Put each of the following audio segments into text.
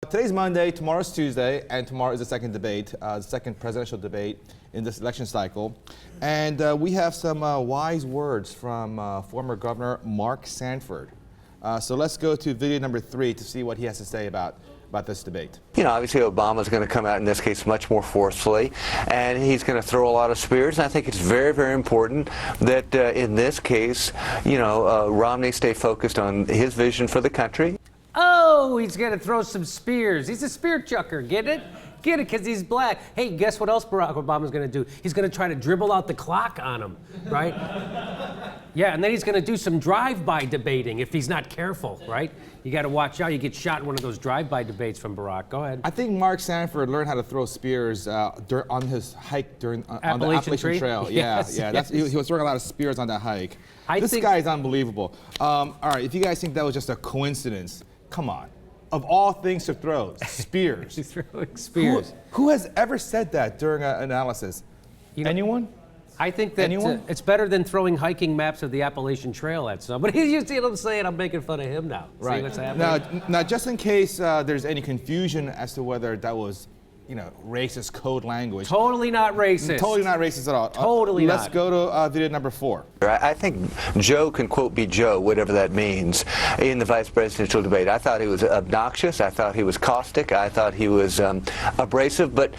Today's Monday, tomorrow's Tuesday, and tomorrow is the second debate, the second presidential debate in this election cycle. And we have some wise words from former Governor Mark Sanford. So let's go to video number 3 to see what he has to say about this debate. You know, obviously Obama's going to come out in this case much more forcefully, and he's going to throw a lot of spears. And I think it's very, very important that in this case, you know, Romney stay focused on his vision for the country. Oh, he's going to throw some spears. He's a spear chucker, get it? Get it, because he's black. Hey, guess what else Barack Obama's going to do? He's going to try to dribble out the clock on him, right? Yeah, and then he's going to do some drive-by debating if he's not careful, right? You got to watch out. You get shot in one of those drive-by debates from Barack. Go ahead. I think Mark Sanford learned how to throw spears on his hike on the Appalachian Trail. Yes, yeah. yes. He was throwing a lot of spears on that hike. This think guy is unbelievable. All right, if you guys think that was just a coincidence, come on. Of all things to throw, spears. He's throwing spears. Who has ever said that during an analysis? You know, anyone? I think that it's better than throwing hiking maps of the Appalachian Trail at somebody. You see what I'm saying? I'm making fun of him now. Right. See what's happening? Now, just in case there's any confusion as to whether that was, you know, racist code language. Totally not racist. Totally not racist at all. Totally not. Let's go to video number 4. I think Joe can quote be Joe, whatever that means, in the vice presidential debate. I thought he was obnoxious. I thought he was caustic. I thought he was abrasive. But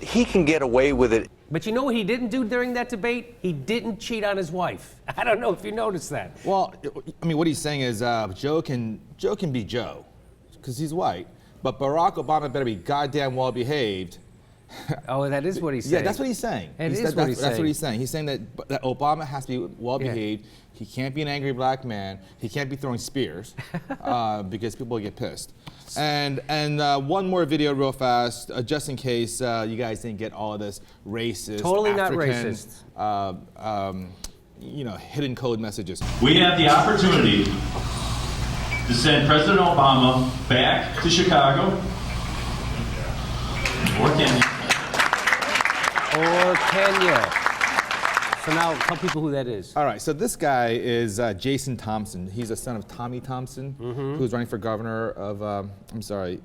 he can get away with it. But you know what he didn't do during that debate? He didn't cheat on his wife. I don't know if you noticed that. Well, I mean, what he's saying is Joe can be Joe, because he's white. But Barack Obama better be goddamn well behaved. Oh, that is what he's saying. Yeah, that's what he's saying. That's what he's saying. He's saying that Obama has to be well behaved. Yeah. He can't be an angry black man. He can't be throwing spears because people get pissed. And one more video real fast, just in case you guys didn't get all of this racist, totally African, not racist. You know, hidden code messages. We have the opportunity to send President Obama back to Chicago or Kenya. Or Kenya. So now tell people who that is. All right, so this guy is Jason Thompson. He's a son of Tammy Thompson, who's running for governor of,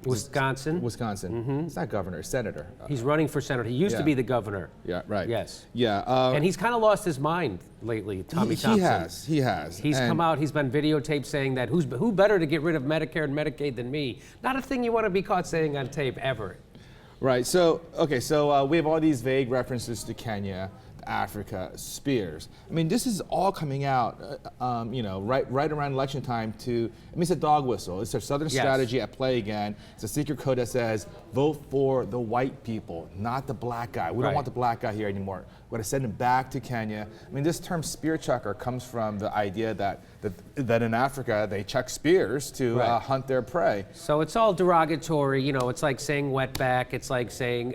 Wisconsin. Wisconsin. It's not governor, it's senator. He's running for senator. He used to be the governor. Yeah, right. Yes. Yeah. And he's kind of lost his mind lately, Tommy Thompson. He has. He's come out, he's been videotaped saying that who better to get rid of Medicare and Medicaid than me? Not a thing you want to be caught saying on tape, ever. Right, so, okay, so we have all these vague references to Kenya, Africa, spears. I mean, this is all coming out, you know, right around election time to, I mean, it's a dog whistle. It's a Southern strategy at play again. It's a secret code that says, vote for the white people, not the black guy. We don't want the black guy here anymore. We're going to send him back to Kenya. I mean, this term spear chucker comes from the idea that in Africa, they chuck spears to hunt their prey. So it's all derogatory, you know, it's like saying wetback, it's like saying,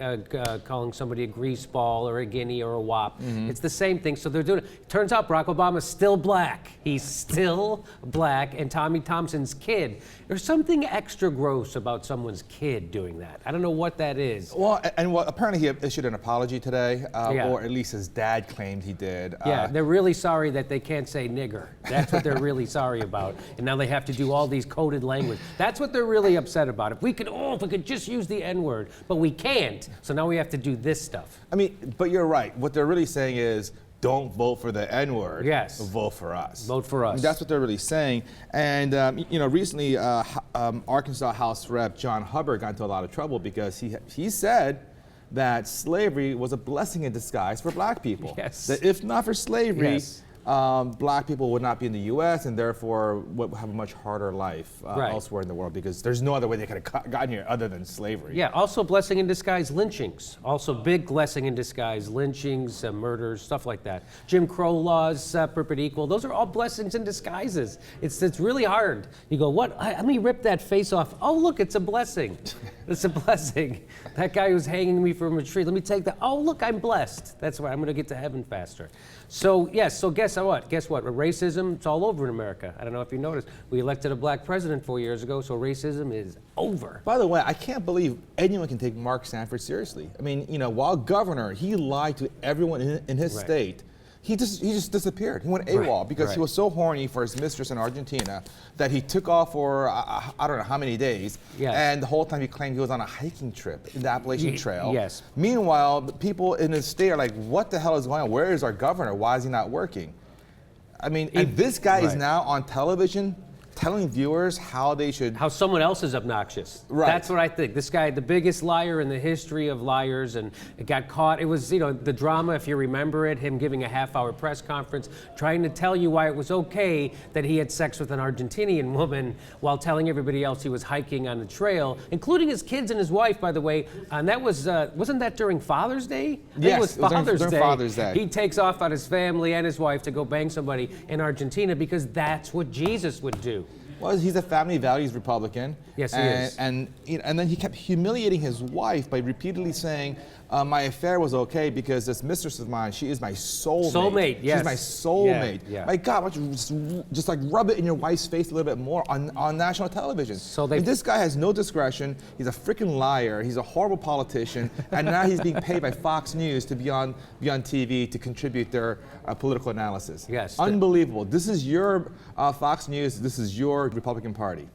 calling somebody a grease ball or a guinea or a wop. It's the same thing, so they're doing it. Turns out Barack Obama's still black. He's still black, and Tommy Thompson's kid. There's something extra gross about someone's kid doing that. I don't know what that is. Well, apparently he issued an apology today, or at least his dad claimed he did. Yeah, they're really sorry that they can't say nigger. That's what they're really sorry about. And now they have to do all these coded language. That's what they're really upset about. If we could just use the N-word, but we can't, so now we have to do this stuff. I mean, but you're right. What they're really saying is, don't vote for the N-word. Yes. Vote for us. Vote for us. I mean, that's what they're really saying. And you know, recently, Arkansas House Rep John Hubbard got into a lot of trouble because he said that slavery was a blessing in disguise for black people. Yes. That if not for slavery, black people would not be in the U.S. and therefore would have a much harder life elsewhere in the world because there's no other way they could have gotten here other than slavery. Yeah, also blessing in disguise lynchings. Also big blessing in disguise, lynchings, murders, stuff like that. Jim Crow laws, perpetual equal, those are all blessings in disguises. It's really hard. You go, what? Let me rip that face off. Oh, look, it's a blessing. It's a blessing. That guy who's hanging me from a tree, let me take that. Oh, look, I'm blessed. That's why I'm going to get to heaven faster. So, yes, so guess what? Guess what? Racism, it's all over in America. I don't know if you noticed. We elected a black president 4 years ago, so racism is over. By the way, I can't believe anyone can take Mark Sanford seriously. I mean, you know, while governor, he lied to everyone in his state. he just disappeared. He went AWOL because he was so horny for his mistress in Argentina that he took off for I don't know how many days. Yes. And the whole time he claimed he was on a hiking trip in the Appalachian Trail. Yes. Meanwhile, people in his state are like, what the hell is going on? Where is our governor? Why is he not working? I mean, and this guy is now on television telling viewers how they should... How someone else is obnoxious. Right. That's what I think. This guy, the biggest liar in the history of liars, and it got caught. It was, you know, the drama, if you remember it, him giving a half-hour press conference, trying to tell you why it was okay that he had sex with an Argentinian woman while telling everybody else he was hiking on the trail, including his kids and his wife, by the way. And that was, wasn't that during Father's Day? I think Yes, it was Father's during Day. Father's Day. He takes off on his family and his wife to go bang somebody in Argentina because that's what Jesus would do. Well, he's a family values Republican. Yes, he is. And then he kept humiliating his wife by repeatedly saying, my affair was okay because this mistress of mine, she is my soulmate. Soulmate, yes. She's my soulmate. Yeah. My God, why don't you just like rub it in your wife's face a little bit more on national television? So this guy has no discretion. He's a freaking liar. He's a horrible politician. And now he's being paid by Fox News to be on TV to contribute their political analysis. Yes. Unbelievable. This is your Fox News. This is your Republican Party.